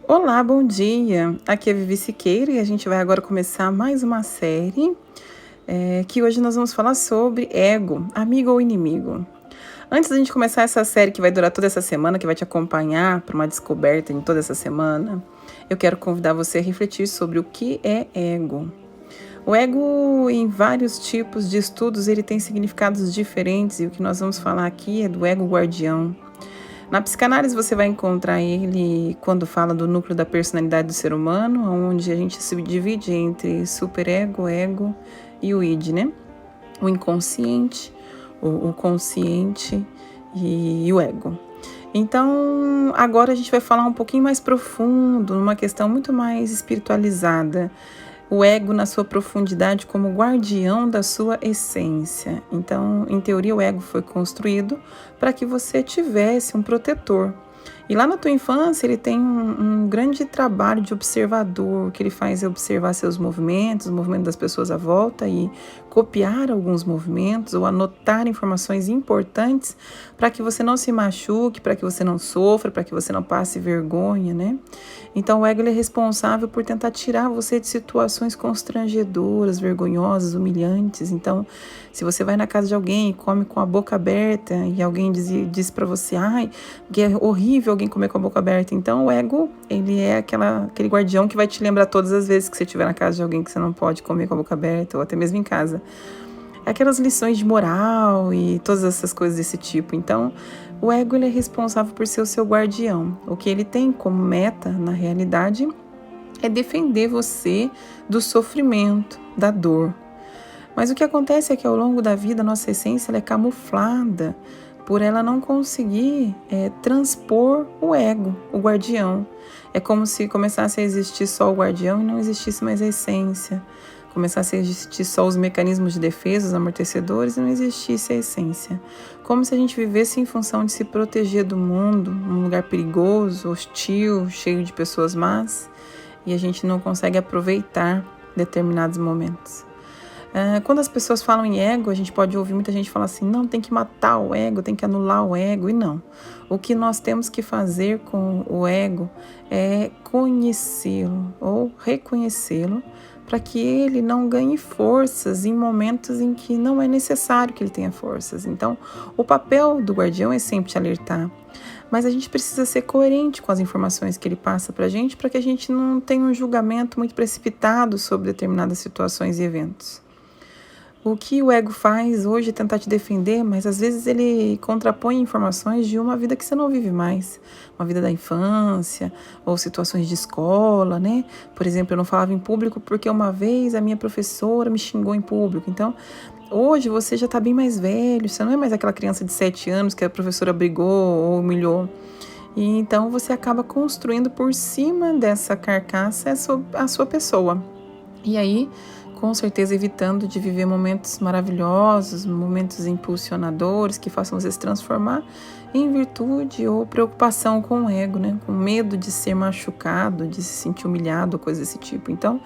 Olá, bom dia! Aqui é Vivi Siqueira e a gente vai agora começar mais uma série que hoje nós vamos falar sobre ego, amigo ou inimigo. Antes da gente começar essa série que vai durar toda essa semana, que vai te acompanhar para uma descoberta em toda essa semana, eu quero convidar você a refletir sobre o que é ego. O ego, em vários tipos de estudos, ele tem significados diferentes e o que nós vamos falar aqui é do ego guardião. Na psicanálise você vai encontrar ele quando fala do núcleo da personalidade do ser humano, onde a gente se divide entre superego, ego e o id, né? O inconsciente, o consciente e o ego. Então, agora a gente vai falar um pouquinho mais profundo, numa questão muito mais espiritualizada. O ego na sua profundidade como guardião da sua essência. Então, em teoria, o ego foi construído para que você tivesse um protetor. E lá na tua infância, ele tem um grande trabalho de observador. O que ele faz é observar seus movimentos, o movimento das pessoas à volta e copiar alguns movimentos ou anotar informações importantes para que você não se machuque, para que você não sofra, para que você não passe vergonha, né? Então, o ego ele é responsável por tentar tirar você de situações constrangedoras, vergonhosas, humilhantes. Então, se você vai na casa de alguém e come com a boca aberta e alguém diz para você, ai, que é horrível alguém comer com a boca aberta. Então, o ego, ele é aquele guardião que vai te lembrar todas as vezes que você estiver na casa de alguém que você não pode comer com a boca aberta ou até mesmo em casa. Aquelas lições de moral e todas essas coisas desse tipo. Então, o ego ele é responsável por ser o seu guardião. O que ele tem como meta, na realidade, é defender você do sofrimento, da dor. Mas o que acontece é que ao longo da vida, a nossa essência ela é camuflada por ela não conseguir transpor o ego, o guardião. É como se começasse a existir só o guardião e não existisse mais a essência. Começasse a existir só os mecanismos de defesa, os amortecedores, e não existisse a essência. Como se a gente vivesse em função de se proteger do mundo, um lugar perigoso, hostil, cheio de pessoas más, e a gente não consegue aproveitar determinados momentos. Quando as pessoas falam em ego, a gente pode ouvir muita gente falar assim, não, tem que matar o ego, tem que anular o ego, e não. O que nós temos que fazer com o ego é conhecê-lo ou reconhecê-lo para que ele não ganhe forças em momentos em que não é necessário que ele tenha forças. Então, o papel do guardião é sempre te alertar, mas a gente precisa ser coerente com as informações que ele passa para que a gente não tenha um julgamento muito precipitado sobre determinadas situações e eventos. O que o ego faz hoje é tentar te defender, mas às vezes ele contrapõe informações de uma vida que você não vive mais, uma vida da infância ou situações de escola, né? Por exemplo, eu não falava em público porque uma vez a minha professora me xingou em público. Então, hoje você já está bem mais velho, você não é mais aquela criança de 7 anos que a professora brigou ou humilhou. E então você acaba construindo por cima dessa carcaça a sua pessoa. E aí, com certeza, evitando de viver momentos maravilhosos, momentos impulsionadores que façam você se transformar em virtude ou preocupação com o ego, né? Com medo de ser machucado, de se sentir humilhado, coisa desse tipo. Então,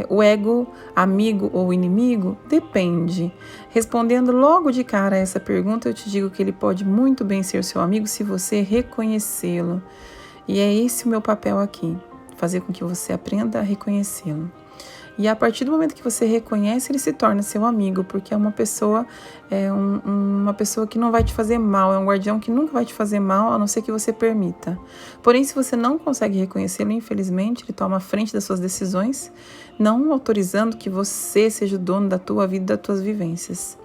o ego, amigo ou inimigo, depende. Respondendo logo de cara a essa pergunta, eu te digo que ele pode muito bem ser seu amigo se você reconhecê-lo. E é esse o meu papel aqui, fazer com que você aprenda a reconhecê-lo. E a partir do momento que você reconhece, ele se torna seu amigo, porque é uma pessoa, uma pessoa que não vai te fazer mal, é um guardião que nunca vai te fazer mal, a não ser que você permita. Porém, se você não consegue reconhecê-lo, infelizmente, ele toma a frente das suas decisões, não autorizando que você seja o dono da tua vida e das tuas vivências.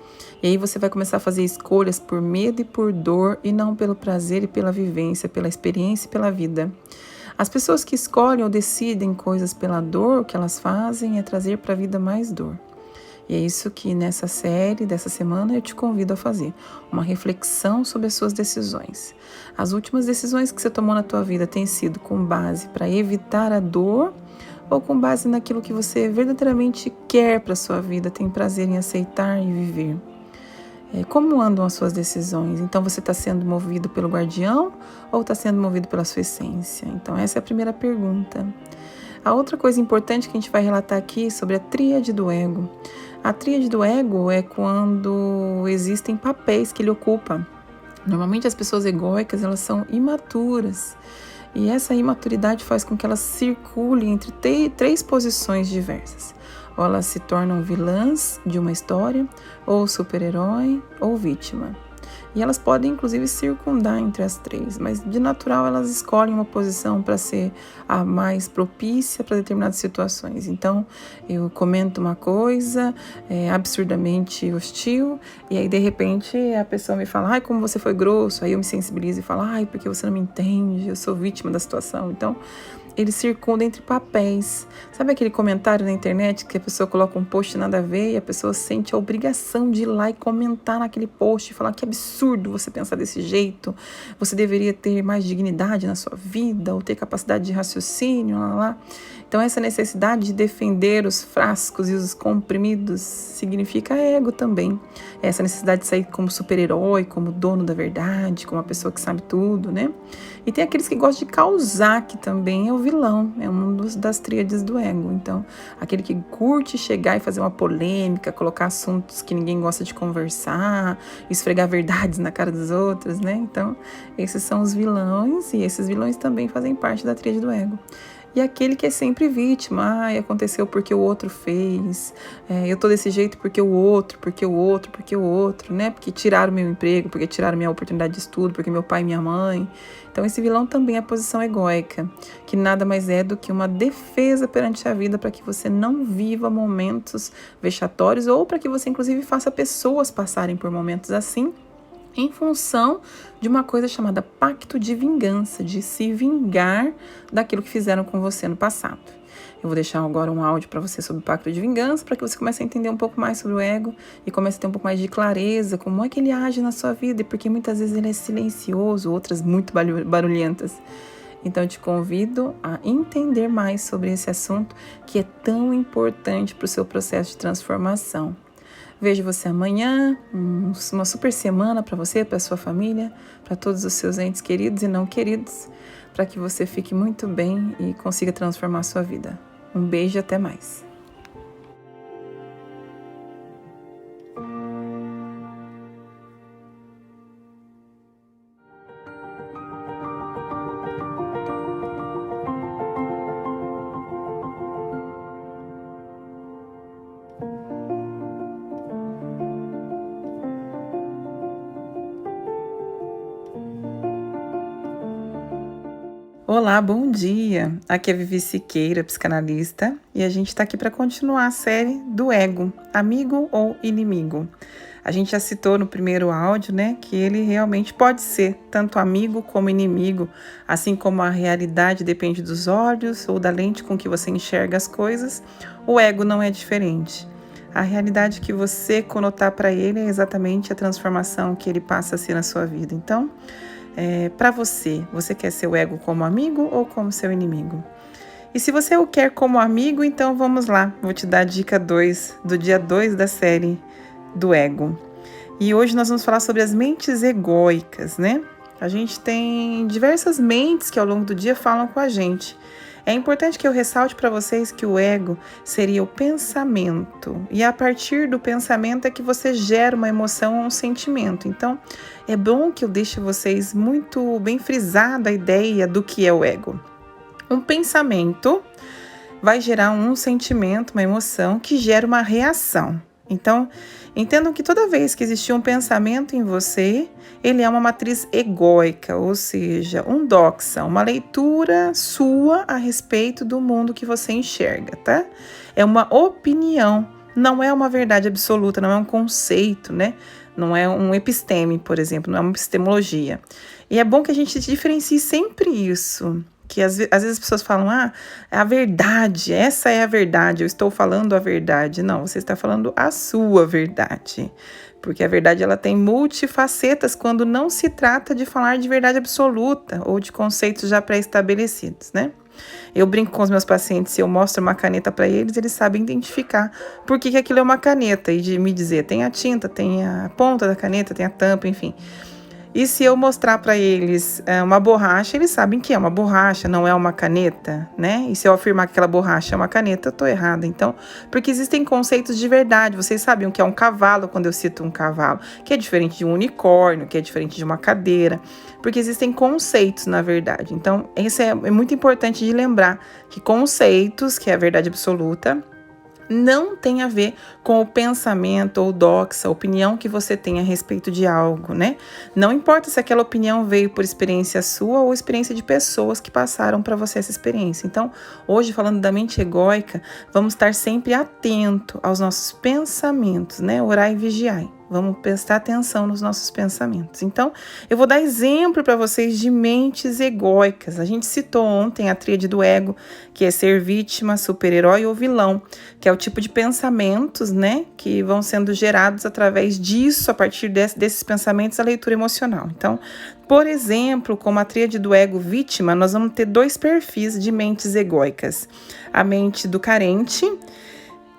E aí você vai começar a fazer escolhas por medo e por dor, e não pelo prazer e pela vivência, pela experiência e pela vida. As pessoas que escolhem ou decidem coisas pela dor, o que elas fazem é trazer para a vida mais dor. E é isso que nessa série, dessa semana, eu te convido a fazer. Uma reflexão sobre as suas decisões. As últimas decisões que você tomou na tua vida têm sido com base para evitar a dor ou com base naquilo que você verdadeiramente quer para a sua vida, tem prazer em aceitar e viver? Como andam as suas decisões? Então você está sendo movido pelo guardião ou está sendo movido pela sua essência? Então essa é a primeira pergunta. A outra coisa importante que a gente vai relatar aqui sobre a tríade do ego. A tríade do ego é quando existem papéis que ele ocupa. Normalmente as pessoas egóicas elas são imaturas E essa imaturidade faz com que elas circulem entre três posições diversas. Ou elas se tornam vilãs de uma história, ou super-herói, ou vítima. E elas podem, inclusive, circundar entre as três, mas de natural elas escolhem uma posição para ser a mais propícia para determinadas situações. Então, eu comento uma coisa absurdamente hostil, e aí, de repente, a pessoa me fala, ai, como você foi grosso, aí eu me sensibilizo e falo, ai, porque você não me entende, eu sou vítima da situação. Então, ele circunda entre papéis. Sabe aquele comentário na internet que a pessoa coloca um post nada a ver e a pessoa sente a obrigação de ir lá e comentar naquele post e falar que absurdo você pensar desse jeito, você deveria ter mais dignidade na sua vida ou ter capacidade de raciocínio, lá. Então essa necessidade de defender os frascos e os comprimidos significa ego também. Essa necessidade de sair como super-herói, como dono da verdade, como uma pessoa que sabe tudo, né? E tem aqueles que gostam de causar, que também é o vilão, é uma das tríades do ego. Então, aquele que curte chegar e fazer uma polêmica, colocar assuntos que ninguém gosta de conversar, esfregar verdades na cara dos outros, né? Então, esses são os vilões, e esses vilões também fazem parte da tríade do ego. E aquele que é sempre vítima, aconteceu porque o outro fez, eu tô desse jeito porque o outro, né? Porque tiraram meu emprego, porque tiraram minha oportunidade de estudo, porque meu pai e minha mãe. Então esse vilão também é a posição egóica, que nada mais é do que uma defesa perante a vida para que você não viva momentos vexatórios ou para que você inclusive faça pessoas passarem por momentos assim, em função de uma coisa chamada pacto de vingança, de se vingar daquilo que fizeram com você no passado. Eu vou deixar agora um áudio para você sobre o pacto de vingança, para que você comece a entender um pouco mais sobre o ego e comece a ter um pouco mais de clareza, como é que ele age na sua vida, porque muitas vezes ele é silencioso, outras muito barulhentas. Então eu te convido a entender mais sobre esse assunto que é tão importante para o seu processo de transformação. Vejo você amanhã, uma super semana para você, para sua família, para todos os seus entes queridos e não queridos, para que você fique muito bem e consiga transformar a sua vida. Um beijo e até mais. Olá, bom dia! Aqui é Vivi Siqueira, psicanalista, e a gente está aqui para continuar a série do ego, amigo ou inimigo. A gente já citou no primeiro áudio, né, que ele realmente pode ser tanto amigo como inimigo, assim como a realidade depende dos olhos ou da lente com que você enxerga as coisas, o ego não é diferente. A realidade que você conotar para ele é exatamente a transformação que ele passa a ser na sua vida. Então, para você quer seu ego como amigo ou como seu inimigo? E se você o quer como amigo, então vamos lá. Vou te dar a dica 2 do dia 2 da série do ego. E hoje nós vamos falar sobre as mentes egóicas, né? A gente tem diversas mentes que ao longo do dia falam com a gente. É importante que eu ressalte para vocês que o ego seria o pensamento. E a partir do pensamento é que você gera uma emoção ou um sentimento. Então, é bom que eu deixe vocês muito bem frisada a ideia do que é o ego. Um pensamento vai gerar um sentimento, uma emoção que gera uma reação. Então, entendam que toda vez que existe um pensamento em você, ele é uma matriz egóica, ou seja, um doxa, uma leitura sua a respeito do mundo que você enxerga, tá? É uma opinião, não é uma verdade absoluta, não é um conceito, né? Não é um episteme, por exemplo, não é uma epistemologia. E é bom que a gente diferencie sempre isso. Que às vezes as pessoas falam, a verdade, essa é a verdade, eu estou falando a verdade. Não, você está falando a sua verdade. Porque a verdade ela tem multifacetas quando não se trata de falar de verdade absoluta ou de conceitos já pré-estabelecidos, né? Eu brinco com os meus pacientes, se eu mostro uma caneta para eles, eles sabem identificar por que aquilo é uma caneta e de me dizer, tem a tinta, tem a ponta da caneta, tem a tampa, enfim. E se eu mostrar para eles uma borracha, eles sabem que é uma borracha, não é uma caneta, né? E se eu afirmar que aquela borracha é uma caneta, eu tô errada. Então, porque existem conceitos de verdade. Vocês sabem o que é um cavalo quando eu cito um cavalo, que é diferente de um unicórnio, que é diferente de uma cadeira, porque existem conceitos, na verdade. Então, isso é muito importante de lembrar, que conceitos, que é a verdade absoluta, não tem a ver com o pensamento ou doxa, a opinião que você tem a respeito de algo, né? Não importa se aquela opinião veio por experiência sua ou experiência de pessoas que passaram para você essa experiência. Então, hoje, falando da mente egóica, vamos estar sempre atento aos nossos pensamentos, né? Orai e vigiai. Vamos prestar atenção nos nossos pensamentos. Então, eu vou dar exemplo para vocês de mentes egóicas. A gente citou ontem a tríade do ego, que é ser vítima, super-herói ou vilão, que é o tipo de pensamentos, né, que vão sendo gerados através disso, a partir desses pensamentos, a leitura emocional. Então, por exemplo, como a tríade do ego vítima, nós vamos ter 2 perfis de mentes egóicas. A mente do carente,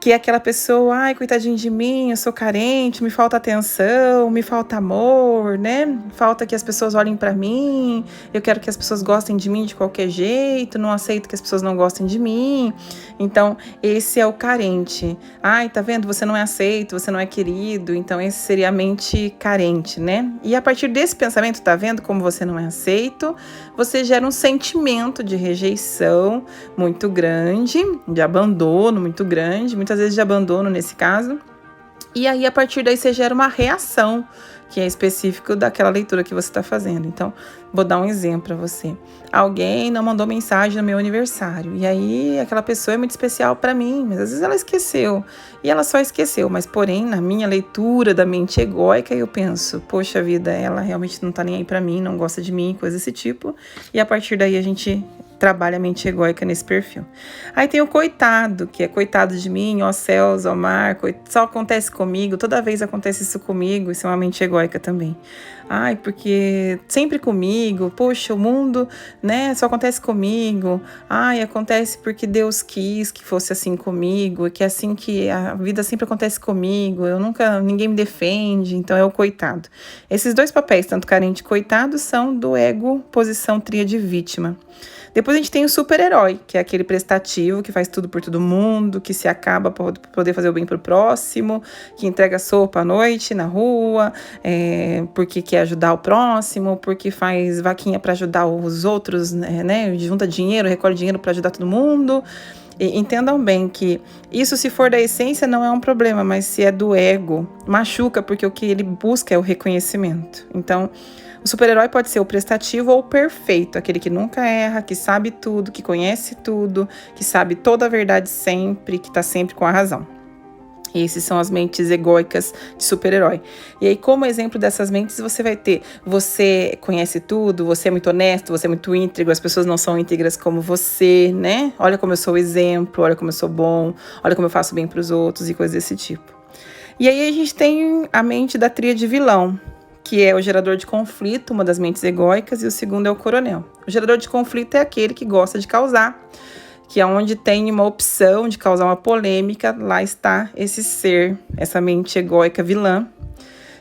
que é aquela pessoa, ai, coitadinho de mim, eu sou carente, me falta atenção, me falta amor, né? Falta que as pessoas olhem pra mim, eu quero que as pessoas gostem de mim de qualquer jeito, não aceito que as pessoas não gostem de mim. Então, esse é o carente. Ai, tá vendo? Você não é aceito, você não é querido. Então, esse seria a mente carente, né? E a partir desse pensamento, tá vendo como você não é aceito? Você gera um sentimento de rejeição muito grande, de abandono muito grande, muitas vezes de abandono nesse caso. E aí, a partir daí, você gera uma reação, que é específico daquela leitura que você está fazendo. Então, vou dar um exemplo para você. Alguém não mandou mensagem no meu aniversário. E aí, aquela pessoa é muito especial para mim, mas às vezes ela esqueceu. E ela só esqueceu. Mas, porém, na minha leitura da mente egóica, eu penso, poxa vida, ela realmente não tá nem aí para mim, não gosta de mim, coisa desse tipo. E a partir daí, a gente trabalha a mente egóica nesse perfil. Aí tem o coitado, que é coitado de mim, ó céus, ó mar, só acontece comigo, toda vez acontece isso comigo, isso é uma mente egóica também. Ai, porque sempre comigo, poxa, o mundo, né, só acontece comigo. Ai, acontece porque Deus quis que fosse assim comigo, que é assim que a vida sempre acontece comigo, ninguém me defende, então é o coitado. Esses 2 papéis, tanto carente e coitado, são do ego, posição tríade vítima. Depois a gente tem o super-herói, que é aquele prestativo, que faz tudo por todo mundo, que se acaba para poder fazer o bem pro próximo, que entrega sopa à noite na rua, porque quer ajudar o próximo, porque faz vaquinha para ajudar os outros, né? Junta dinheiro, recolhe dinheiro para ajudar todo mundo. E entendam bem que isso, se for da essência, não é um problema, mas se é do ego, machuca, porque o que ele busca é o reconhecimento. Então, o super-herói pode ser o prestativo ou o perfeito, aquele que nunca erra, que sabe tudo, que conhece tudo, que sabe toda a verdade sempre, que está sempre com a razão. E esses são as mentes egóicas de super-herói. E aí, como exemplo dessas mentes, você vai ter, você conhece tudo, você é muito honesto, você é muito íntegro, as pessoas não são íntegras como você, né? Olha como eu sou o exemplo, olha como eu sou bom, olha como eu faço bem para os outros e coisas desse tipo. E aí a gente tem a mente da tríade vilão, que é o gerador de conflito, uma das mentes egóicas, e o segundo é o coronel. O gerador de conflito é aquele que gosta de causar, que é onde tem uma opção de causar uma polêmica, lá está esse ser, essa mente egóica vilã,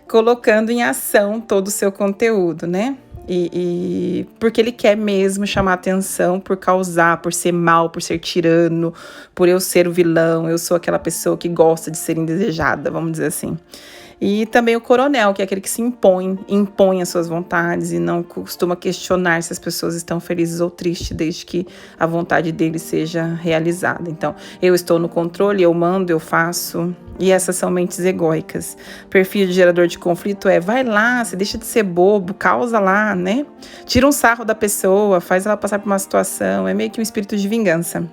colocando em ação todo o seu conteúdo, né? E porque ele quer mesmo chamar atenção por causar, por ser mal, por ser tirano, por eu ser o vilão, eu sou aquela pessoa que gosta de ser indesejada, vamos dizer assim. E também o coronel, que é aquele que se impõe as suas vontades e não costuma questionar se as pessoas estão felizes ou tristes, desde que a vontade dele seja realizada. Então, eu estou no controle, eu mando, eu faço. E essas são mentes egóicas. Perfil de gerador de conflito vai lá, você deixa de ser bobo, causa lá, né? Tira um sarro da pessoa, faz ela passar por uma situação, é meio que um espírito de vingança.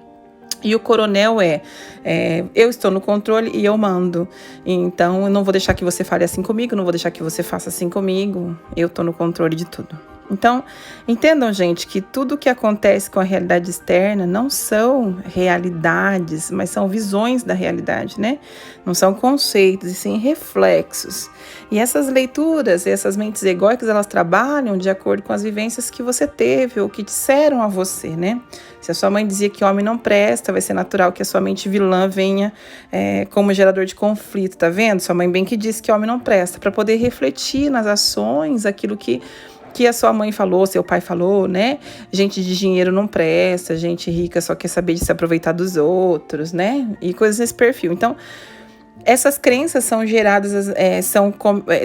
E o coronel eu estou no controle e eu mando. Então, eu não vou deixar que você fale assim comigo, não vou deixar que você faça assim comigo. Eu estou no controle de tudo. Então, entendam, gente, que tudo que acontece com a realidade externa não são realidades, mas são visões da realidade, né? Não são conceitos, e sim reflexos. E essas leituras, essas mentes egóicas, elas trabalham de acordo com as vivências que você teve ou que disseram a você, né? Se a sua mãe dizia que homem não presta, vai ser natural que a sua mente vilã venha como gerador de conflito, tá vendo? Sua mãe bem que disse que homem não presta, para poder refletir nas ações aquilo que a sua mãe falou, seu pai falou, né? Gente de dinheiro não presta, gente rica só quer saber de se aproveitar dos outros, né? E coisas nesse perfil. Então, essas crenças são geradas,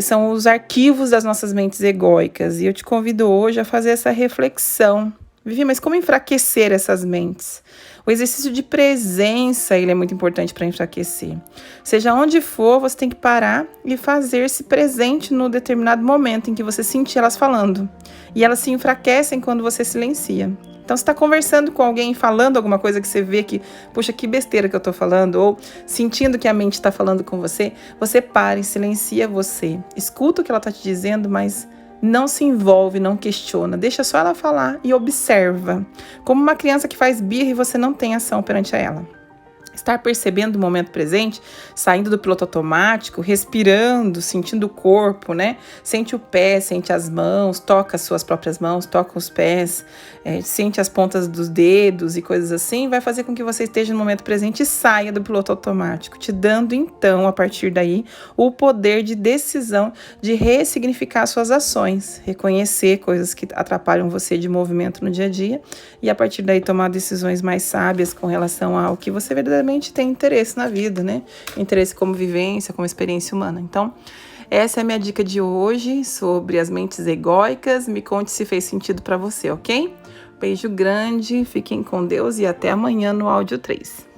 são os arquivos das nossas mentes egóicas. E eu te convido hoje a fazer essa reflexão. Vivi, mas como enfraquecer essas mentes? O exercício de presença, ele é muito importante para enfraquecer. Seja onde for, você tem que parar e fazer-se presente no determinado momento em que você sentir elas falando. E elas se enfraquecem quando você silencia. Então, você está conversando com alguém, falando alguma coisa que você vê que, puxa, que besteira que eu estou falando, ou sentindo que a mente está falando com você, você para e silencia você. Escuta o que ela está te dizendo, mas não se envolve, não questiona. Deixa só ela falar e observa. Como uma criança que faz birra e você não tem ação perante ela. Estar percebendo o momento presente, saindo do piloto automático, respirando, sentindo o corpo, né? Sente o pé, sente as mãos, toca as suas próprias mãos, toca os pés, sente as pontas dos dedos e coisas assim, vai fazer com que você esteja no momento presente e saia do piloto automático, te dando então, a partir daí, o poder de decisão de ressignificar suas ações, reconhecer coisas que atrapalham você de movimento no dia a dia e a partir daí tomar decisões mais sábias com relação ao que você verdadeiramente tem interesse na vida, né? Interesse como vivência, como experiência humana. Então, essa é a minha dica de hoje sobre as mentes egóicas. Me conte se fez sentido para você, ok? Beijo grande, fiquem com Deus e até amanhã no áudio 3.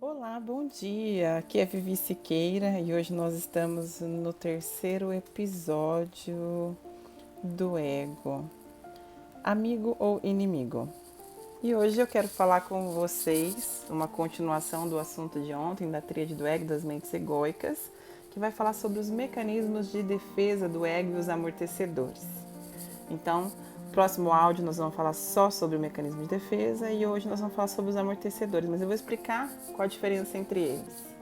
Olá, bom dia. Aqui é Vivi Siqueira e hoje nós estamos no terceiro episódio do ego, amigo ou inimigo. E hoje eu quero falar com vocês uma continuação do assunto de ontem, da tríade do ego e das mentes egóicas, que vai falar sobre os mecanismos de defesa do ego e os amortecedores. Então, próximo áudio nós vamos falar só sobre o mecanismo de defesa e hoje nós vamos falar sobre os amortecedores, mas eu vou explicar qual a diferença entre eles.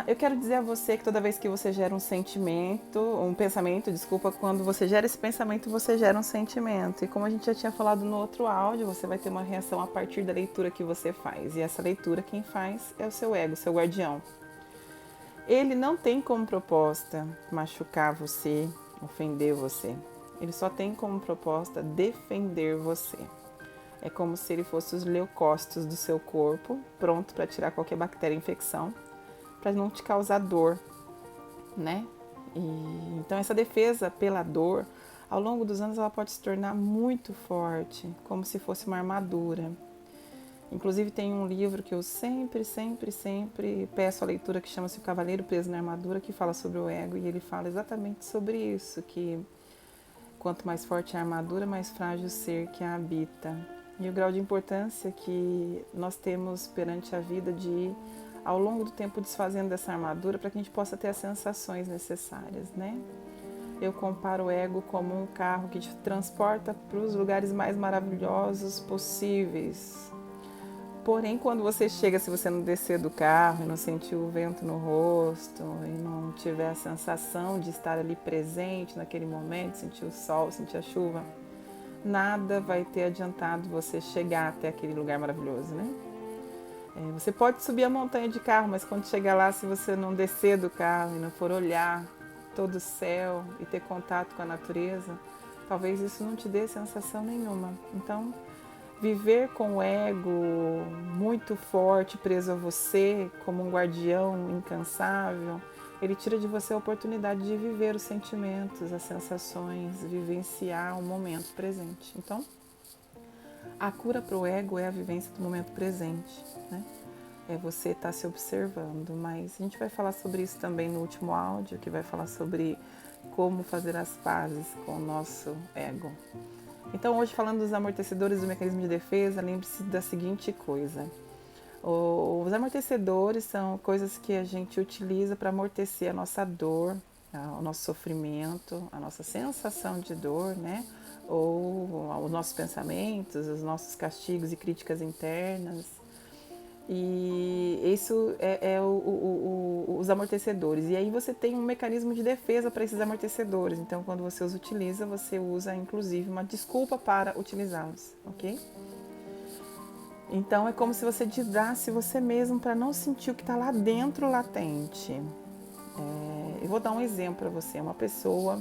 Eu quero dizer a você que toda vez que você gera um pensamento, quando você gera esse pensamento, você gera um sentimento. E como a gente já tinha falado no outro áudio, você vai ter uma reação a partir da leitura que você faz. E essa leitura quem faz é o seu ego, o seu guardião. Ele não tem como proposta machucar você, ofender você. Ele só tem como proposta defender você. É como se ele fosse os leucócitos do seu corpo, pronto para tirar qualquer bactéria e infecção, para não te causar dor, né? Então essa defesa pela dor, ao longo dos anos ela pode se tornar muito forte, como se fosse uma armadura. Inclusive tem um livro que eu sempre peço a leitura que chama-se O Cavaleiro Preso na Armadura, que fala sobre o ego e ele fala exatamente sobre isso, que quanto mais forte a armadura, mais frágil o ser que a habita. E o grau de importância que nós temos perante a vida de ir, ao longo do tempo, desfazendo dessa armadura para que a gente possa ter as sensações necessárias, né? Eu comparo o ego como um carro que te transporta para os lugares mais maravilhosos possíveis. Porém, quando você chega, se você não descer do carro e não sentir o vento no rosto e não tiver a sensação de estar ali presente naquele momento, sentir o sol, sentir a chuva, nada vai ter adiantado você chegar até aquele lugar maravilhoso, né? Você pode subir a montanha de carro, mas quando chegar lá, se você não descer do carro e não for olhar todo o céu e ter contato com a natureza, talvez isso não te dê sensação nenhuma. Então, viver com o ego muito forte, preso a você, como um guardião incansável, ele tira de você a oportunidade de viver os sentimentos, as sensações, vivenciar o momento presente. Então, A cura para o ego é a vivência do momento presente, né? É você estar se observando, mas a gente vai falar sobre isso também no último áudio, que vai falar sobre como fazer as pazes com o nosso ego. Então, hoje, falando dos amortecedores do mecanismo de defesa, lembre-se da seguinte coisa. Os amortecedores são coisas que a gente utiliza para amortecer a nossa dor, o nosso sofrimento, a nossa sensação de dor, né? Ou os nossos pensamentos, os nossos castigos e críticas internas. E isso é os amortecedores. E aí você tem um mecanismo de defesa para esses amortecedores. Então, quando você os utiliza, você usa inclusive uma desculpa para utilizá-los, ok? Então, é como se você distrasse você mesmo para não sentir o que está lá dentro latente. Eu vou dar um exemplo para você. Uma pessoa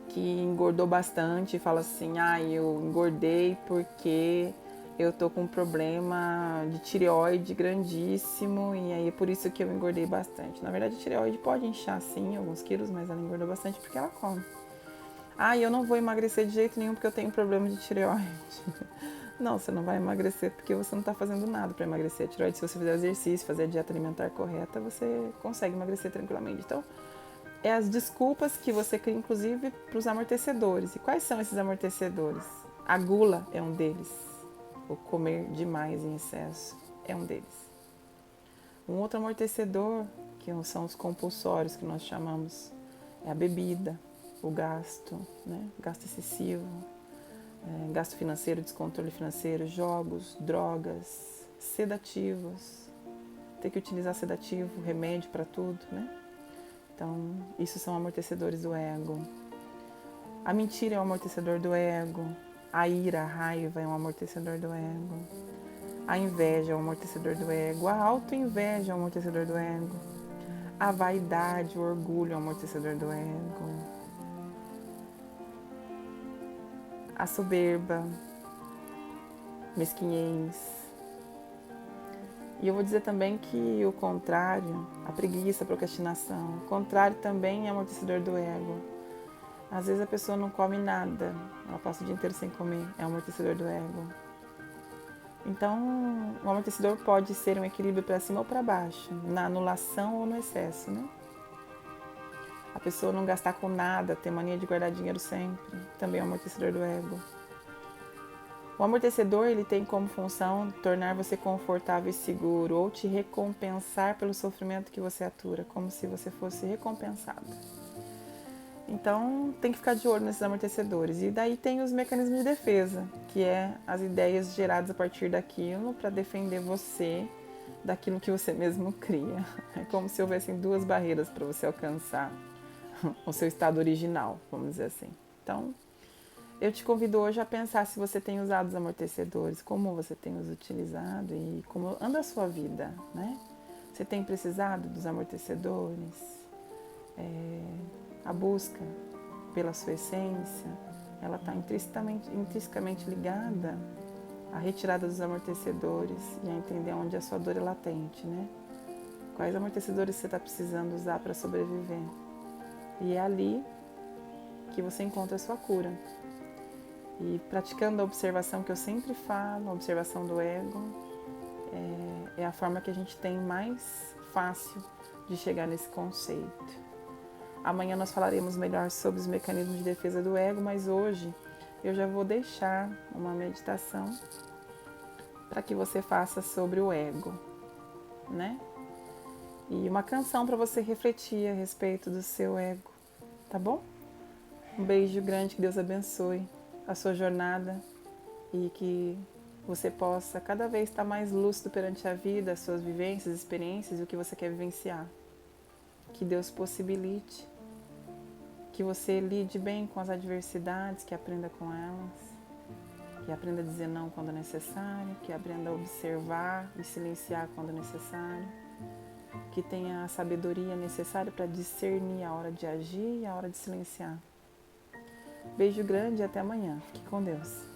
que engordou bastante e fala assim: eu engordei porque eu tô com um problema de tireoide grandíssimo e aí é por isso que eu engordei bastante. Na verdade, a tireoide pode inchar sim alguns quilos, mas ela engordou bastante porque ela come. Eu não vou emagrecer de jeito nenhum porque eu tenho um problema de tireoide. Não, você não vai emagrecer porque você não está fazendo nada para emagrecer a tireoide. Se você fizer exercício, fazer a dieta alimentar correta, você consegue emagrecer tranquilamente. Então, é as desculpas que você cria, inclusive, para os amortecedores. E quais são esses amortecedores? A gula é um deles. O comer demais em excesso é um deles. Um outro amortecedor, que são os compulsórios, que nós chamamos, é a bebida, o gasto, né? Gasto excessivo, gasto financeiro, descontrole financeiro, jogos, drogas, sedativos. Ter que utilizar sedativo, remédio para tudo, né? Então, isso são amortecedores do ego. A mentira é um amortecedor do ego. A ira, a raiva é um amortecedor do ego. A inveja é um amortecedor do ego. A autoinveja é um amortecedor do ego. A vaidade, o orgulho é um amortecedor do ego. A soberba, mesquinhez. E eu vou dizer também que o contrário, a preguiça, a procrastinação, o contrário também é amortecedor do ego. Às vezes a pessoa não come nada, ela passa o dia inteiro sem comer, é um amortecedor do ego. Então, o amortecedor pode ser um equilíbrio para cima ou para baixo, na anulação ou no excesso, né? A pessoa não gastar com nada, ter mania de guardar dinheiro sempre, também é um amortecedor do ego. O amortecedor, ele tem como função tornar você confortável e seguro ou te recompensar pelo sofrimento que você atura, como se você fosse recompensado. Então, tem que ficar de olho nesses amortecedores. E daí tem os mecanismos de defesa, que é as ideias geradas a partir daquilo para defender você daquilo que você mesmo cria. É como se houvessem duas barreiras para você alcançar o seu estado original, vamos dizer assim. Então, eu te convido hoje a pensar se você tem usado os amortecedores, como você tem os utilizado e como anda a sua vida, né? Você tem precisado dos amortecedores? A busca pela sua essência, ela está intrinsecamente ligada à retirada dos amortecedores e a entender onde a sua dor é latente, né? Quais amortecedores você está precisando usar para sobreviver. E é ali que você encontra a sua cura. E praticando a observação que eu sempre falo, a observação do ego, é a forma que a gente tem mais fácil de chegar nesse conceito. Amanhã nós falaremos melhor sobre os mecanismos de defesa do ego, mas hoje eu já vou deixar uma meditação para que você faça sobre o ego, né? E uma canção para você refletir a respeito do seu ego, tá bom? Um beijo grande, que Deus abençoe a sua jornada e que você possa cada vez estar mais lúcido perante a vida, as suas vivências, experiências e o que você quer vivenciar. Que Deus possibilite que você lide bem com as adversidades, que aprenda com elas, que aprenda a dizer não quando necessário, que aprenda a observar e silenciar quando necessário, que tenha a sabedoria necessária para discernir a hora de agir e a hora de silenciar. Beijo grande e até amanhã. Fique com Deus.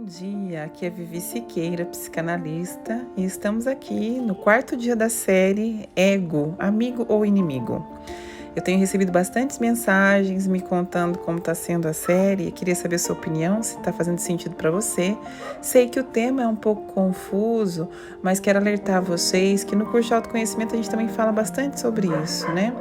dia, aqui é Vivi Siqueira, psicanalista, e estamos aqui no 4º dia da série Ego, Amigo ou Inimigo. Eu tenho recebido bastantes mensagens me contando como está sendo a série, queria saber sua opinião, se está fazendo sentido para você. Sei que o tema é um pouco confuso, mas quero alertar vocês que no curso de autoconhecimento a gente também fala bastante sobre isso, né?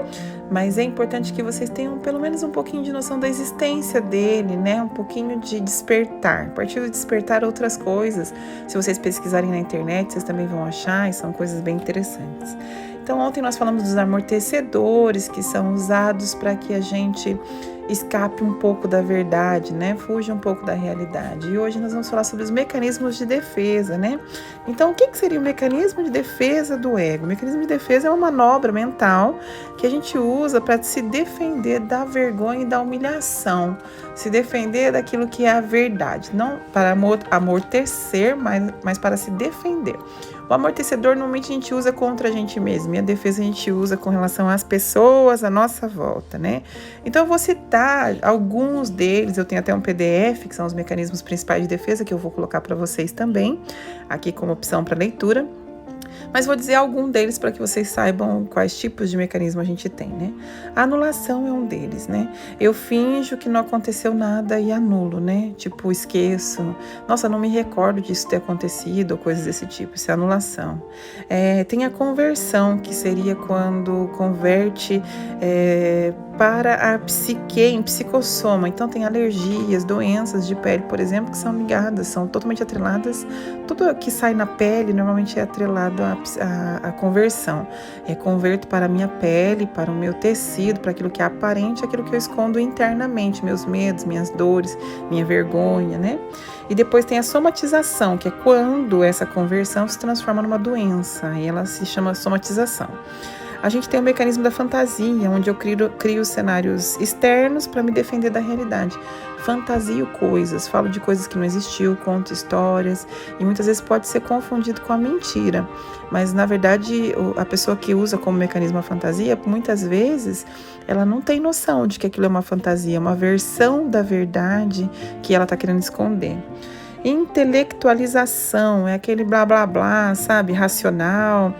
Mas é importante que vocês tenham pelo menos um pouquinho de noção da existência dele, né? Um pouquinho de despertar. A partir de despertar outras coisas, se vocês pesquisarem na internet, vocês também vão achar, e são coisas bem interessantes. Então, ontem nós falamos dos amortecedores que são usados para que a gente escape um pouco da verdade, né? Fuja um pouco da realidade. E hoje nós vamos falar sobre os mecanismos de defesa, né? Então, o que seria o mecanismo de defesa do ego? O mecanismo de defesa é uma manobra mental que a gente usa para se defender da vergonha e da humilhação, se defender daquilo que é a verdade, não para amortecer, mas para se defender. O amortecedor normalmente a gente usa contra a gente mesmo, e a defesa a gente usa com relação às pessoas à nossa volta, né? Então eu vou citar alguns deles, eu tenho até um PDF, que são os mecanismos principais de defesa, que eu vou colocar para vocês também, aqui como opção para leitura. Mas vou dizer algum deles para que vocês saibam quais tipos de mecanismo a gente tem, né? A anulação é um deles, né? Eu finjo que não aconteceu nada e anulo, né? Tipo, esqueço. Nossa, não me recordo disso ter acontecido ou coisas desse tipo. Isso é anulação. Tem a conversão, que seria quando converte para a psique, em psicossoma. Então tem alergias, doenças de pele, por exemplo, que são ligadas, são totalmente atreladas. Tudo que sai na pele normalmente é atrelado à conversão. Converto para a minha pele, para o meu tecido, para aquilo que é aparente, aquilo que eu escondo internamente, meus medos, minhas dores, minha vergonha, né? E depois tem a somatização, que é quando essa conversão se transforma numa doença, e ela se chama somatização. A gente tem o mecanismo da fantasia, onde eu crio cenários externos para me defender da realidade. Fantasio coisas, falo de coisas que não existiu, conto histórias, e muitas vezes pode ser confundido com a mentira. Mas, na verdade, a pessoa que usa como mecanismo a fantasia, muitas vezes, ela não tem noção de que aquilo é uma fantasia, uma versão da verdade que ela está querendo esconder. Intelectualização, é aquele blá blá blá, sabe, racional,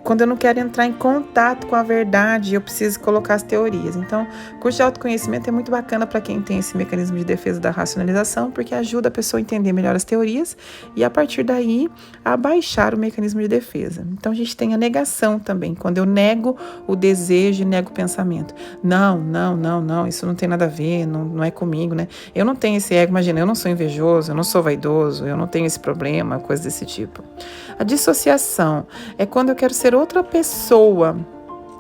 quando eu não quero entrar em contato com a verdade, eu preciso colocar as teorias. Então, o curso de autoconhecimento é muito bacana para quem tem esse mecanismo de defesa da racionalização, porque ajuda a pessoa a entender melhor as teorias e, a partir daí, a baixar o mecanismo de defesa. Então, a gente tem a negação também, quando eu nego o desejo e nego o pensamento. Não, isso não tem nada a ver, não é comigo, né? Eu não tenho esse ego, imagina, eu não sou invejoso, eu não sou vaidoso, eu não tenho esse problema, coisa desse tipo. A dissociação é quando eu quero ser outra pessoa.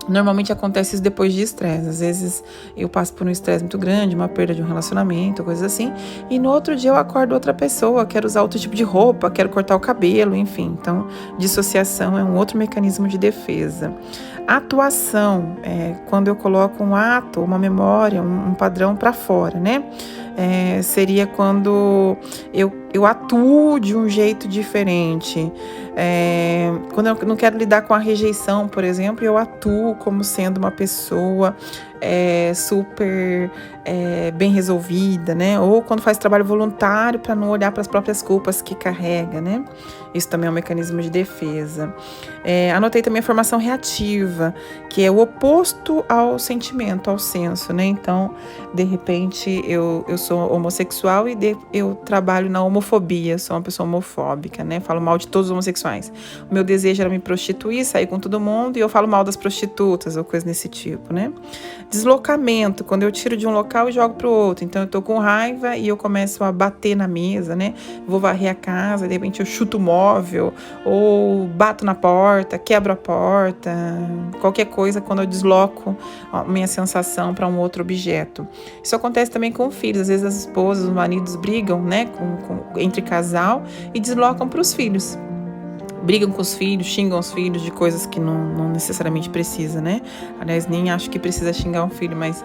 Normalmente acontece isso depois de estresse. Às vezes eu passo por um estresse muito grande, uma perda de um relacionamento, coisas assim, e no outro dia eu acordo outra pessoa, quero usar outro tipo de roupa, quero cortar o cabelo, enfim. Então, dissociação é um outro mecanismo de defesa. Atuação é quando eu coloco um ato, uma memória, um padrão para fora, né? Seria quando eu atuo de um jeito diferente. Quando eu não quero lidar com a rejeição, por exemplo, eu atuo como sendo uma pessoa super bem resolvida, né? Ou quando faz trabalho voluntário para não olhar para as próprias culpas que carrega, né? Isso também é um mecanismo de defesa. Anotei também a formação reativa, que é o oposto ao sentimento, ao senso, né? Então, de repente, eu sou homossexual e eu trabalho na homofobia, sou uma pessoa homofóbica, né? Falo mal de todos os homossexuais. O meu desejo era me prostituir, sair com todo mundo, e eu falo mal das prostitutas ou coisa desse tipo, né? Deslocamento, quando eu tiro de um local e jogo para o outro. Então, eu tô com raiva e eu começo a bater na mesa, né? Vou varrer a casa, de repente eu chuto o móvel, ou bato na porta, quebro a porta, qualquer coisa quando eu desloco a minha sensação para um outro objeto. Isso acontece também com filhos. Às vezes as esposas, os maridos brigam, né, entre casal e deslocam para os filhos. brigam com os filhos, xingam os filhos de coisas que não necessariamente precisa, né? Aliás, nem acho que precisa xingar um filho, mas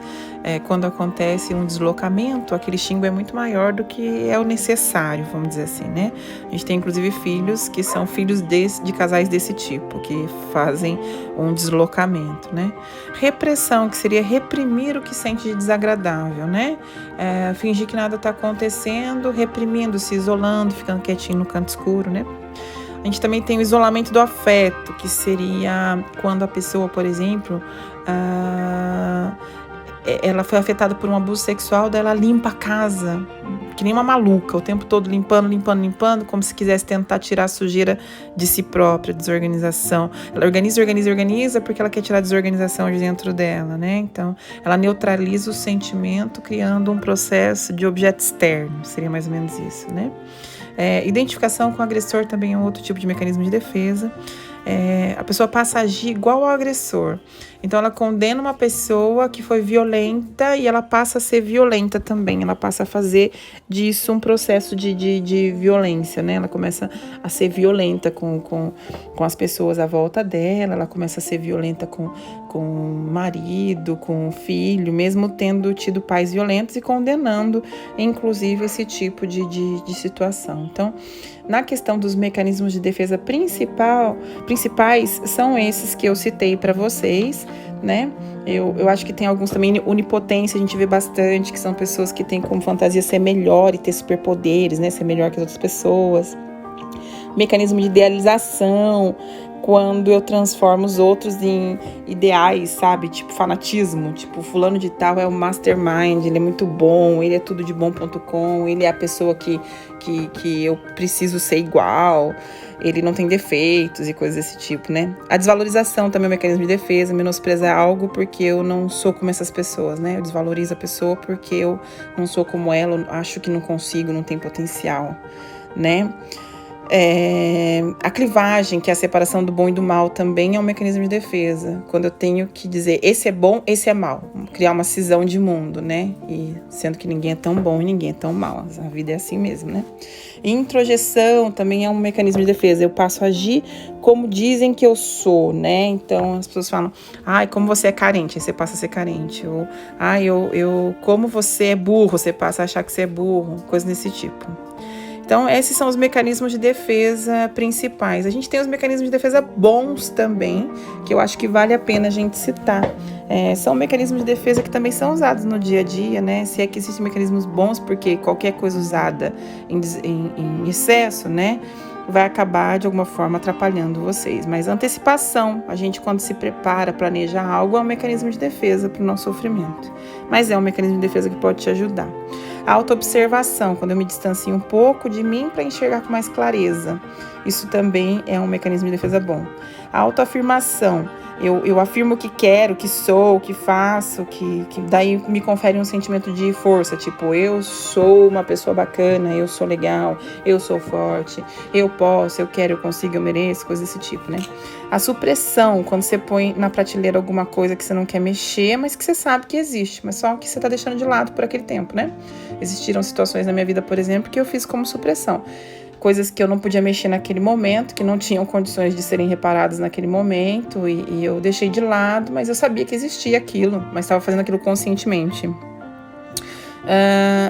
quando acontece um deslocamento, aquele xingo é muito maior do que é o necessário, vamos dizer assim, né? A gente tem, inclusive, filhos que são filhos de casais desse tipo, que fazem um deslocamento, né? Repressão, que seria reprimir o que sente de desagradável, né? Fingir que nada está acontecendo, reprimindo, se isolando, ficando quietinho no canto escuro, né? A gente também tem o isolamento do afeto, que seria quando a pessoa, por exemplo, ela foi afetada por um abuso sexual, daí ela limpa a casa, que nem uma maluca, o tempo todo limpando, como se quisesse tentar tirar a sujeira de si própria, desorganização. Ela organiza, porque ela quer tirar a desorganização de dentro dela, né? Então, ela neutraliza o sentimento, criando um processo de objeto externo, seria mais ou menos isso, né? Identificação com o agressor também é um outro tipo de mecanismo de defesa. A pessoa passa a agir igual ao agressor. Então, ela condena uma pessoa que foi violenta e ela passa a ser violenta também. Ela passa a fazer disso um processo de violência, né? Ela começa a ser violenta com as pessoas à volta dela. Ela começa a ser violenta com o marido, com o filho, mesmo tendo tido pais violentos e condenando, inclusive, esse tipo de situação. Então, na questão dos mecanismos de defesa principais, são esses que eu citei para vocês, né? Eu acho que tem alguns também, onipotência, a gente vê bastante, que são pessoas que têm como fantasia ser melhor e ter superpoderes, né? Ser melhor que as outras pessoas. Mecanismo de idealização, quando eu transformo os outros em ideais, sabe? Tipo fanatismo, tipo fulano de tal é o mastermind, ele é muito bom, ele é tudo de bom.com, ele é a pessoa que eu preciso ser igual, ele não tem defeitos e coisas desse tipo, né? A desvalorização também é um mecanismo de defesa, menosprezar algo porque eu não sou como essas pessoas, né? Eu desvalorizo a pessoa porque eu não sou como ela, eu acho que não consigo, não tem potencial, né? A clivagem, que é a separação do bom e do mal, também é um mecanismo de defesa. Quando eu tenho que dizer, esse é bom, esse é mal. Criar uma cisão de mundo, né? E sendo que ninguém é tão bom e ninguém é tão mal. A vida é assim mesmo, né? Introjeção também é um mecanismo de defesa. Eu passo a agir como dizem que eu sou, né? Então, as pessoas falam, como você é carente, aí você passa a ser carente. Ou, como você é burro, você passa a achar que você é burro. Coisa desse tipo. Então, esses são os mecanismos de defesa principais. A gente tem os mecanismos de defesa bons também, que eu acho que vale a pena a gente citar. São mecanismos de defesa que também são usados no dia a dia, né? Se é que existem mecanismos bons, porque qualquer coisa usada em excesso, né, vai acabar de alguma forma atrapalhando vocês. Mas antecipação, a gente quando se prepara, planeja algo, é um mecanismo de defesa para o nosso sofrimento. Mas é um mecanismo de defesa que pode te ajudar. A autoobservação, quando eu me distancio um pouco de mim para enxergar com mais clareza. Isso também é um mecanismo de defesa bom. A autoafirmação, eu afirmo o que quero, o que sou, o que faço, que daí me confere um sentimento de força, tipo, eu sou uma pessoa bacana, eu sou legal, eu sou forte, eu posso, eu quero, eu consigo, eu mereço, coisas desse tipo, né? A supressão, quando você põe na prateleira alguma coisa que você não quer mexer, mas que você sabe que existe, mas só que você está deixando de lado por aquele tempo, né? Existiram situações na minha vida, por exemplo, que eu fiz como supressão. Coisas que eu não podia mexer naquele momento, que não tinham condições de serem reparadas naquele momento, e eu deixei de lado, mas eu sabia que existia aquilo, mas estava fazendo aquilo conscientemente.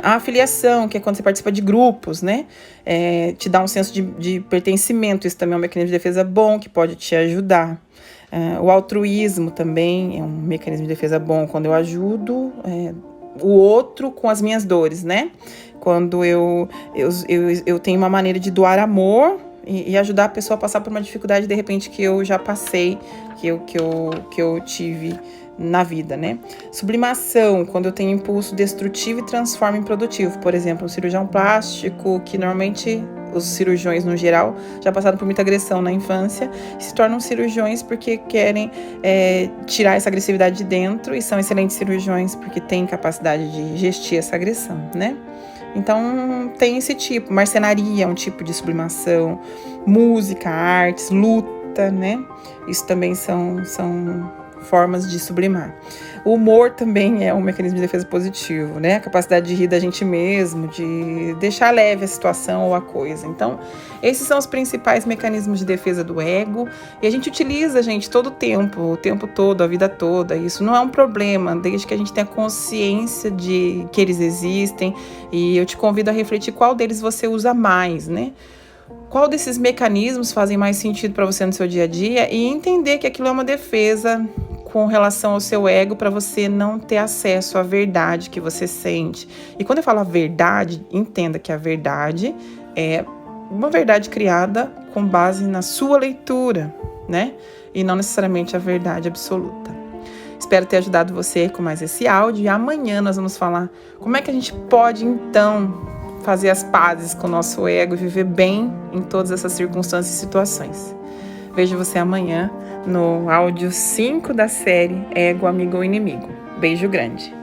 A afiliação, que é quando você participa de grupos, né? Te dá um senso de pertencimento, isso também é um mecanismo de defesa bom, que pode te ajudar. O altruísmo também é um mecanismo de defesa bom, quando eu ajudo o outro com as minhas dores, né? Quando eu tenho uma maneira de doar amor e ajudar a pessoa a passar por uma dificuldade, de repente, que eu já passei, que eu tive na vida, né? Sublimação, quando eu tenho impulso destrutivo e transformo em produtivo. Por exemplo, um cirurgião plástico, que normalmente os cirurgiões, no geral, já passaram por muita agressão na infância, se tornam cirurgiões porque querem tirar essa agressividade de dentro, e são excelentes cirurgiões porque têm capacidade de gestir essa agressão, né? Então, tem esse tipo. Marcenaria é um tipo de sublimação. Música, artes, luta, né? Isso também são formas de sublimar. O humor também é um mecanismo de defesa positivo, né? A capacidade de rir da gente mesmo, de deixar leve a situação ou a coisa. Então, esses são os principais mecanismos de defesa do ego. E a gente utiliza, gente, todo o tempo todo, a vida toda. Isso não é um problema, desde que a gente tenha consciência de que eles existem. E eu te convido a refletir qual deles você usa mais, né? Qual desses mecanismos fazem mais sentido para você no seu dia a dia e entender que aquilo é uma defesa com relação ao seu ego para você não ter acesso à verdade que você sente. E quando eu falo a verdade, entenda que a verdade é uma verdade criada com base na sua leitura, né? E não necessariamente a verdade absoluta. Espero ter ajudado você com mais esse áudio e amanhã nós vamos falar como é que a gente pode então fazer as pazes com o nosso ego e viver bem em todas essas circunstâncias e situações. Vejo você amanhã no áudio 5 da série Ego, Amigo ou Inimigo. Beijo grande.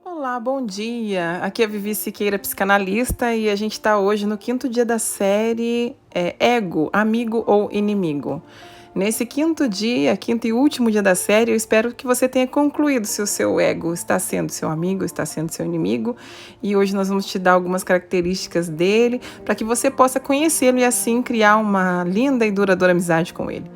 Olá, bom dia. Aqui é a Vivi Siqueira, psicanalista, e a gente está hoje no 5º dia da série Ego, Amigo ou Inimigo. Nesse 5º dia, 5º e último dia da série, eu espero que você tenha concluído se o seu ego está sendo seu amigo, está sendo seu inimigo. E hoje nós vamos te dar algumas características dele para que você possa conhecê-lo e assim criar uma linda e duradoura amizade com ele.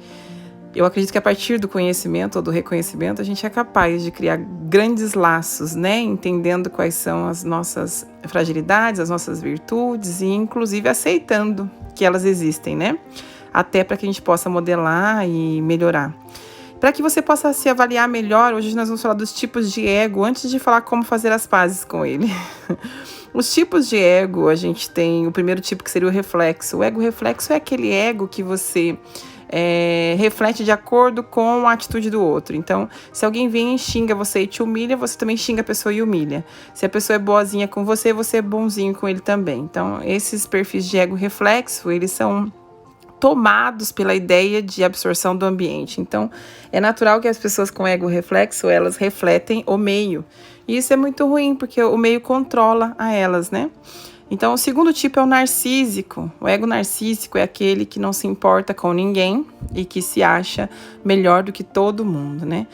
Eu acredito que a partir do conhecimento ou do reconhecimento a gente é capaz de criar grandes laços, né? Entendendo quais são as nossas fragilidades, as nossas virtudes e inclusive aceitando que elas existem, né? Até para que a gente possa modelar e melhorar. Para que você possa se avaliar melhor, hoje nós vamos falar dos tipos de ego antes de falar como fazer as pazes com ele. Os tipos de ego, a gente tem o primeiro tipo que seria o reflexo. O ego reflexo é aquele ego que você reflete de acordo com a atitude do outro. Então, se alguém vem e xinga você e te humilha, você também xinga a pessoa e humilha. Se a pessoa é boazinha com você, você é bonzinho com ele também. Então, esses perfis de ego reflexo, eles são tomados pela ideia de absorção do ambiente. Então, é natural que as pessoas com ego reflexo, elas refletem o meio. E isso é muito ruim, porque o meio controla a elas, né? Então, o segundo tipo é o narcísico. O ego narcísico é aquele que não se importa com ninguém e que se acha melhor do que todo mundo, né?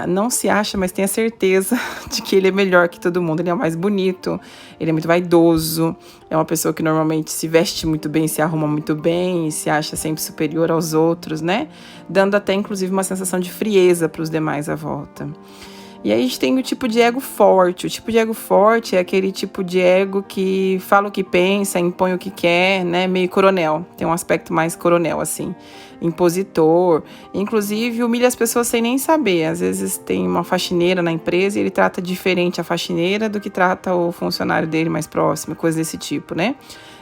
Não se acha, mas tem a certeza de que ele é melhor que todo mundo. Ele é o mais bonito, ele é muito vaidoso, é uma pessoa que normalmente se veste muito bem, se arruma muito bem e se acha sempre superior aos outros, né? Dando até, inclusive, uma sensação de frieza para os demais à volta. E aí a gente tem o tipo de ego forte. O tipo de ego forte é aquele tipo de ego que fala o que pensa, impõe o que quer, né? Meio coronel. Tem um aspecto mais coronel, assim. Impositor. Inclusive, humilha as pessoas sem nem saber. Às vezes tem uma faxineira na empresa e ele trata diferente a faxineira do que trata o funcionário dele mais próximo. Coisa desse tipo, né?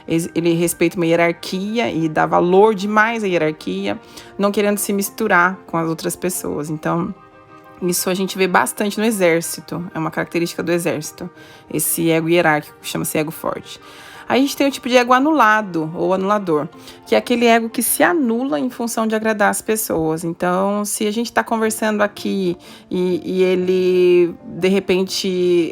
Ele respeita uma hierarquia e dá valor demais à hierarquia, não querendo se misturar com as outras pessoas. Então, isso a gente vê bastante no exército, é uma característica do exército, esse ego hierárquico, chama-se ego forte. Aí a gente tem o tipo de ego anulado ou anulador, que é aquele ego que se anula em função de agradar as pessoas. Então, se a gente está conversando aqui e ele, de repente,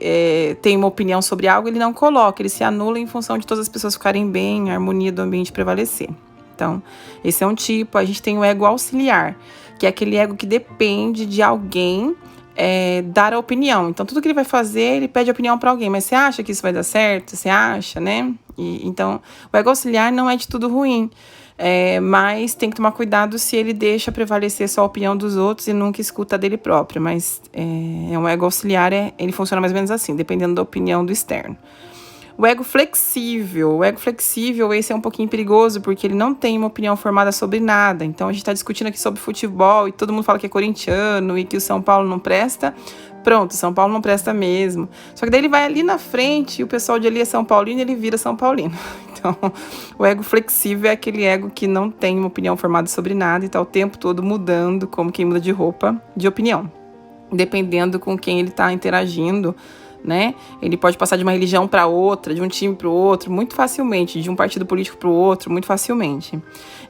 tem uma opinião sobre algo, ele não coloca, ele se anula em função de todas as pessoas ficarem bem, a harmonia do ambiente prevalecer. Então, esse é um tipo. A gente tem o ego auxiliar, que é aquele ego que depende de alguém dar a opinião. Então, tudo que ele vai fazer, ele pede opinião para alguém. Mas você acha que isso vai dar certo? Você acha, né? Então, o ego auxiliar não é de tudo ruim. Mas tem que tomar cuidado se ele deixa prevalecer só a opinião dos outros e nunca escuta a dele próprio. Mas um ego auxiliar, ele funciona mais ou menos assim, dependendo da opinião do externo. O ego flexível. O ego flexível, esse é um pouquinho perigoso, porque ele não tem uma opinião formada sobre nada. Então, a gente está discutindo aqui sobre futebol e todo mundo fala que é corintiano e que o São Paulo não presta. Pronto, São Paulo não presta mesmo. Só que daí ele vai ali na frente e o pessoal de ali é São Paulino e ele vira São Paulino. Então, o ego flexível é aquele ego que não tem uma opinião formada sobre nada e está o tempo todo mudando, como quem muda de roupa, de opinião. Dependendo com quem ele está interagindo, né? Ele pode passar de uma religião para outra, de um time para o outro, muito facilmente, de um partido político para o outro, muito facilmente.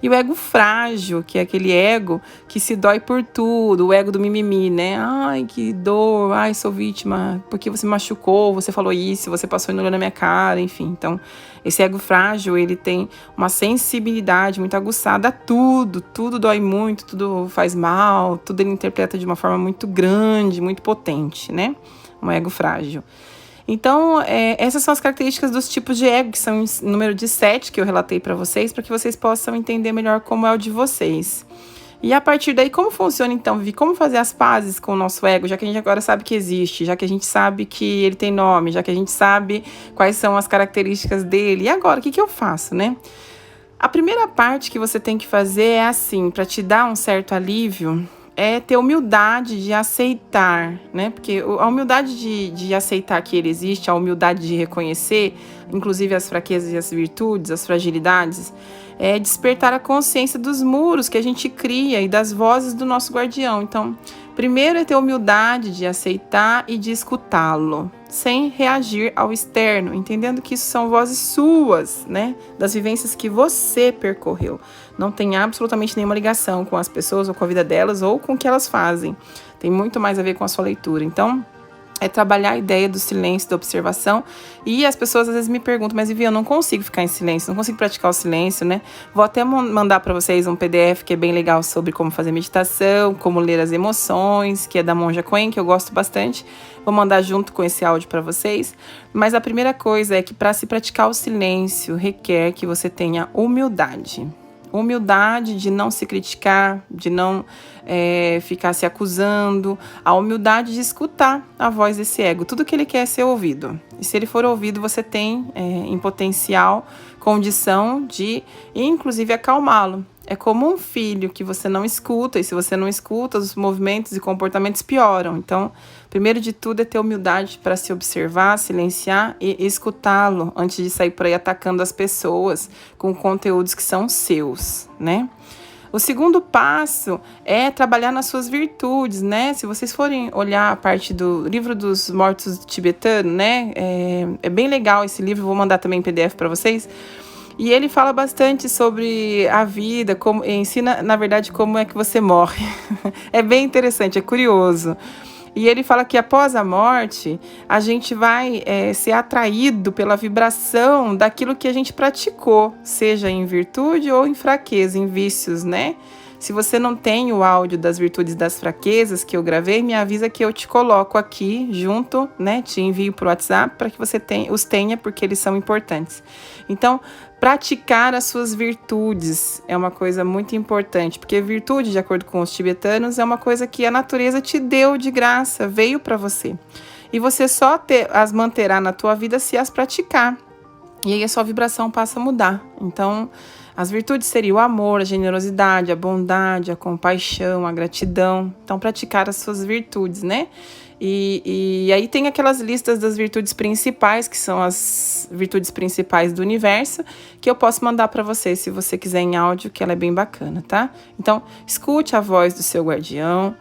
E o ego frágil, que é aquele ego que se dói por tudo, o ego do mimimi, né? Ai, que dor, ai, sou vítima, porque você me machucou, você falou isso, você passou e não olhou na minha cara, enfim. Então, esse ego frágil, ele tem uma sensibilidade muito aguçada a tudo dói muito, tudo faz mal, tudo ele interpreta de uma forma muito grande, muito potente, né? Um ego frágil. Então, essas são as características dos tipos de ego, que são em número de 7, que eu relatei para vocês, para que vocês possam entender melhor como é o de vocês. E a partir daí, como funciona então, Vivi? Como fazer as pazes com o nosso ego, já que a gente agora sabe que existe, já que a gente sabe que ele tem nome, já que a gente sabe quais são as características dele. E agora, o que eu faço, né? A primeira parte que você tem que fazer é assim, para te dar um certo alívio, é ter humildade de aceitar, né? Porque a humildade de aceitar que ele existe, a humildade de reconhecer, inclusive as fraquezas e as virtudes, as fragilidades, é despertar a consciência dos muros que a gente cria e das vozes do nosso guardião. Então, primeiro é ter humildade de aceitar e de escutá-lo, sem reagir ao externo, entendendo que isso são vozes suas, né? Das vivências que você percorreu. Não tem absolutamente nenhuma ligação com as pessoas ou com a vida delas ou com o que elas fazem. Tem muito mais a ver com a sua leitura. Então, é trabalhar a ideia do silêncio, da observação. E as pessoas às vezes me perguntam, mas Vivi, eu não consigo ficar em silêncio, não consigo praticar o silêncio, né? Vou até mandar para vocês um PDF que é bem legal sobre como fazer meditação, como ler as emoções, que é da Monja Coen, que eu gosto bastante. Vou mandar junto com esse áudio para vocês. Mas a primeira coisa é que para se praticar o silêncio requer que você tenha humildade. Humildade de não se criticar, de não ficar se acusando, a humildade de escutar a voz desse ego, tudo que ele quer é ser ouvido. E se ele for ouvido, você tem, em potencial, condição de, inclusive, acalmá-lo. É como um filho que você não escuta, e se você não escuta, os movimentos e comportamentos pioram. Então, primeiro de tudo é ter humildade para se observar, silenciar e escutá-lo antes de sair por aí atacando as pessoas com conteúdos que são seus, né? O segundo passo é trabalhar nas suas virtudes, né? Se vocês forem olhar a parte do livro dos mortos tibetanos, né? É bem legal esse livro, vou mandar também em PDF para vocês. E ele fala bastante sobre a vida, ensina, na verdade, como é que você morre. É bem interessante, é curioso. E ele fala que após a morte, a gente vai ser atraído pela vibração daquilo que a gente praticou, seja em virtude ou em fraqueza, em vícios, né? Se você não tem o áudio das virtudes e das fraquezas que eu gravei, me avisa que eu te coloco aqui junto, né? Te envio para o WhatsApp para que você os tenha, porque eles são importantes. Então, praticar as suas virtudes é uma coisa muito importante, porque virtude, de acordo com os tibetanos, é uma coisa que a natureza te deu de graça, veio para você. E você só as manterá na tua vida se as praticar. E aí a sua vibração passa a mudar. Então, as virtudes seriam o amor, a generosidade, a bondade, a compaixão, a gratidão. Então, praticar as suas virtudes, né? E aí tem aquelas listas das virtudes principais, que são as virtudes principais do universo, que eu posso mandar para você, se você quiser em áudio, que ela é bem bacana, tá? Então, escute a voz do seu guardião.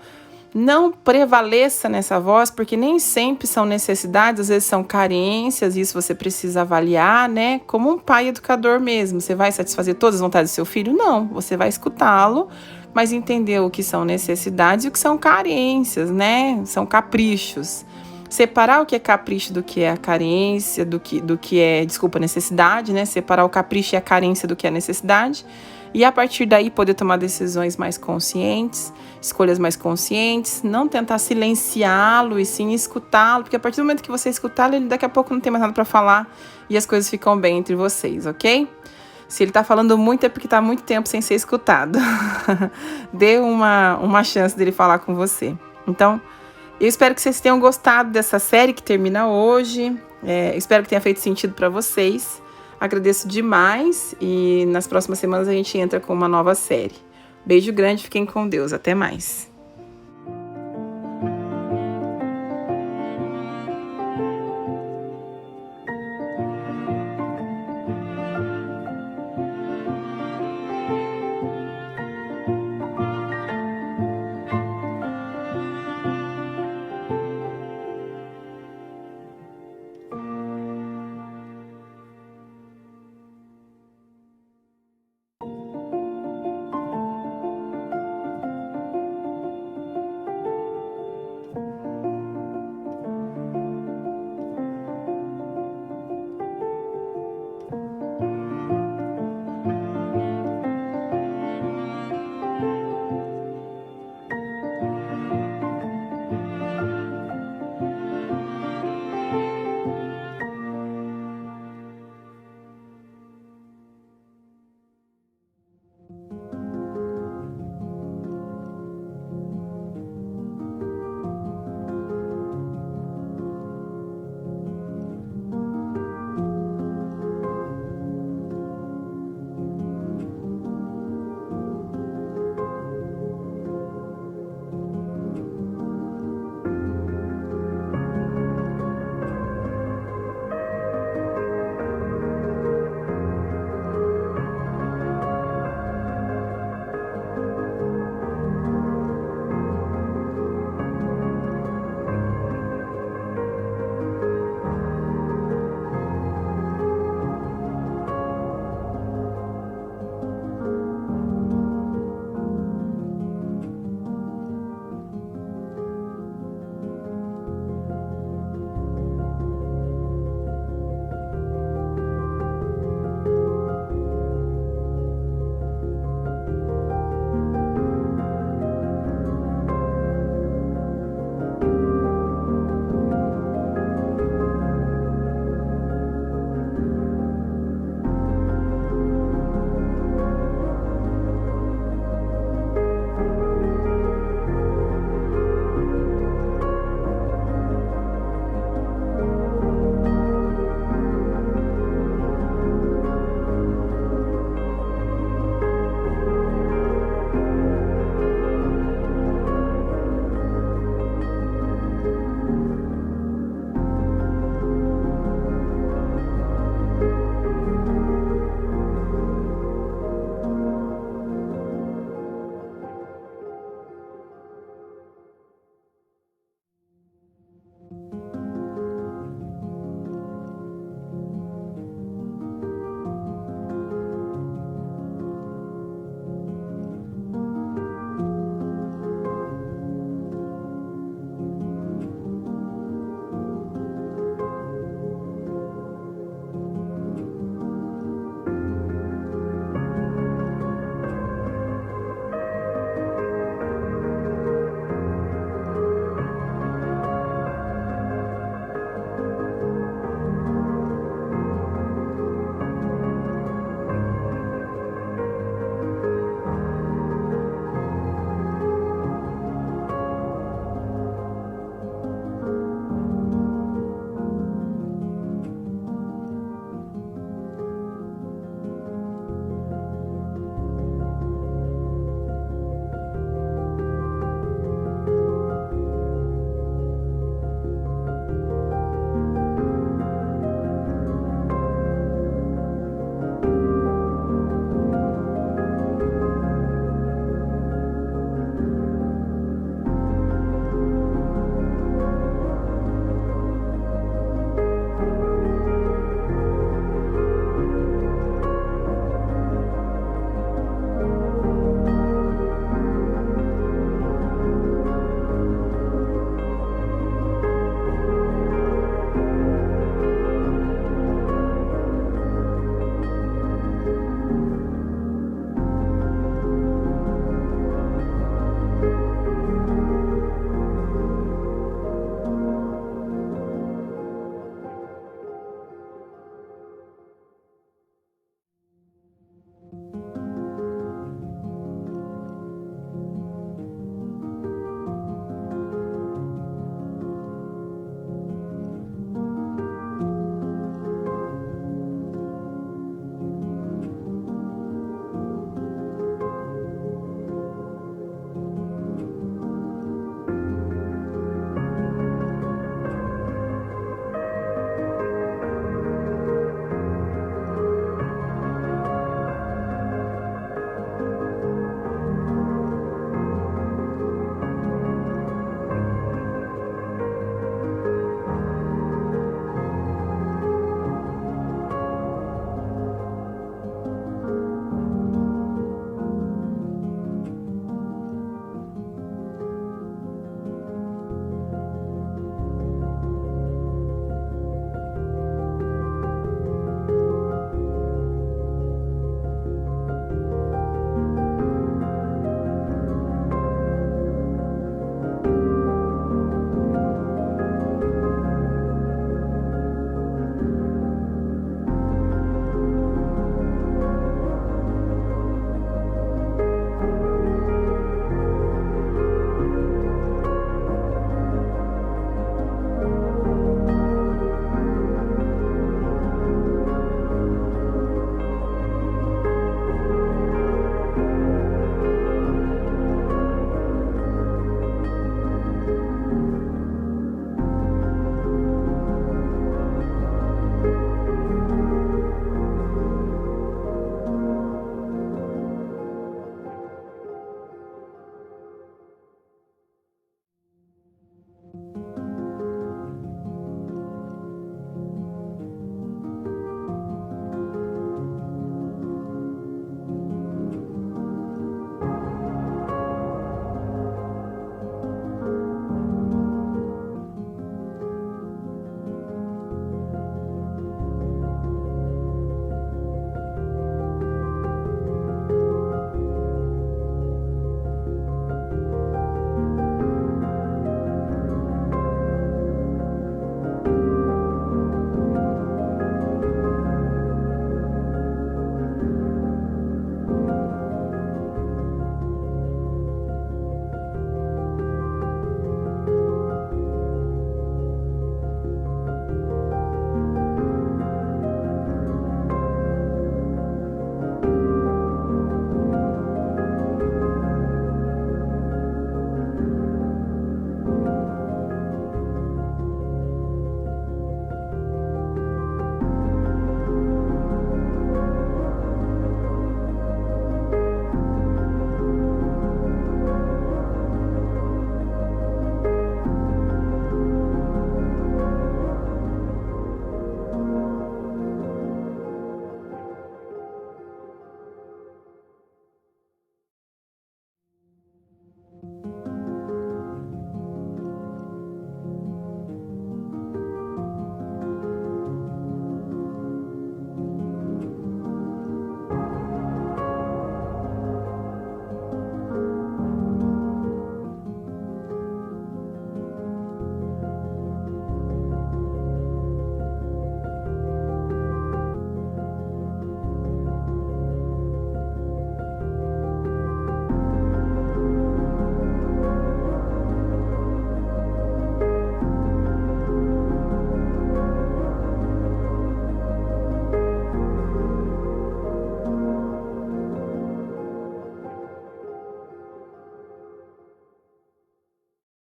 Não prevaleça nessa voz, porque nem sempre são necessidades, às vezes são carências, isso você precisa avaliar, né? Como um pai educador mesmo. Você vai satisfazer todas as vontades do seu filho? Não, você vai escutá-lo, mas entender o que são necessidades e o que são carências, né? São caprichos. Separar o que é capricho do que é a carência, do que é, necessidade, né? Separar o capricho e a carência do que é necessidade. E a partir daí poder tomar decisões mais conscientes, escolhas mais conscientes, não tentar silenciá-lo e sim escutá-lo, porque a partir do momento que você escutá-lo, ele daqui a pouco não tem mais nada para falar e as coisas ficam bem entre vocês, ok? Se ele tá falando muito é porque tá há muito tempo sem ser escutado. Dê uma chance dele falar com você. Então, eu espero que vocês tenham gostado dessa série que termina hoje. Espero que tenha feito sentido para vocês. Agradeço demais e nas próximas semanas a gente entra com uma nova série. Beijo grande, fiquem com Deus. Até mais.